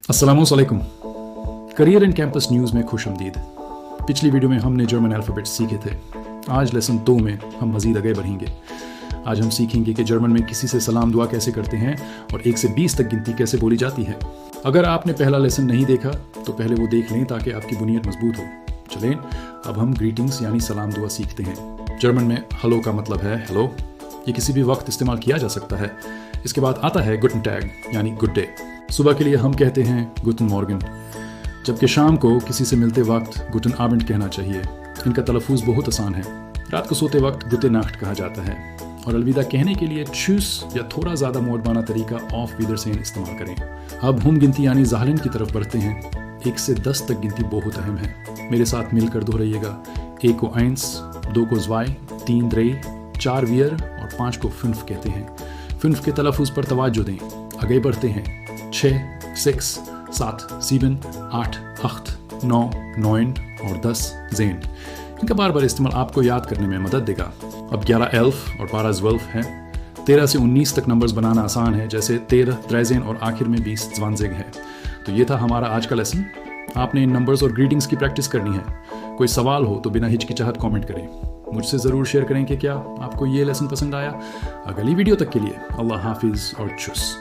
अस्सलाम वालेकुम। Career in campus news में खुश आमदीद। पिछली वीडियो में हमने जर्मन अल्फ़ाबेट सीखे थे। आज लेसन 2 में हम मज़ीद आगे बढ़ेंगे। आज हम सीखेंगे कि जर्मन में किसी से सलाम दुआ कैसे करते हैं और 1 से 20 तक गिनती कैसे बोली जाती है। अगर आपने पहला लेसन नहीं देखा तो पहले वो देख लें ताकि आपकी बुनियाद मजबूत हो। चलें अब हम ग्रीटिंग्स यानी सलाम दुआ सीखते हैं। जर्मन में हेलो का मतलब है हेलो। ये किसी भी वक्त इस्तेमाल किया जा सकता है। इसके बाद आता है गुटन टैग यानी गुड डे। सुबह के लिए हम कहते हैं गुटन मॉर्गन, जबकि शाम को किसी से मिलते वक्त गुटन आबंड कहना चाहिए। इनका तलफ़ुज़ बहुत आसान है। रात को सोते वक्त गुटे नाख्ट कहा जाता है और अलविदा कहने के लिए छूस या थोड़ा ज़्यादा मोडबाना तरीका ऑफ विदरसेन इस्तेमाल करें। अब हम गिनती यानी ज़ाहलिन की तरफ बढ़ते हैं। 1 से 10 तक गिनती बहुत अहम है। मेरे साथ मिलकर दोहराइएगा। 1 को 1, 2 को 2, 3 3, 4 वियर और 5 को 5 कहते हैं। 5 के तलफ़ुज़ पर तवज्जो दें। आगे बढ़ते हैं। 6, 6, 7, 7, 8, 8, 9, 9 और 10 ज़ेन। इनका बार बार इस्तेमाल आपको याद करने में मदद देगा। अब 11 11 और 12 12 हैं। 13 से 19 तक नंबर्स बनाना आसान है, जैसे 13 13 और आखिर में 20 20 है। तो ये था हमारा आज का लेसन। आपने इन नंबर्स और ग्रीटिंग्स की प्रैक्टिस करनी है। कोई सवाल हो तो बिना हिचकिचाहट कमेंट करें। मुझसे ज़रूर शेयर करें कि क्या आपको ये लेसन पसंद आया। अगली वीडियो तक के लिए अल्लाह हाफिज़ और चुस।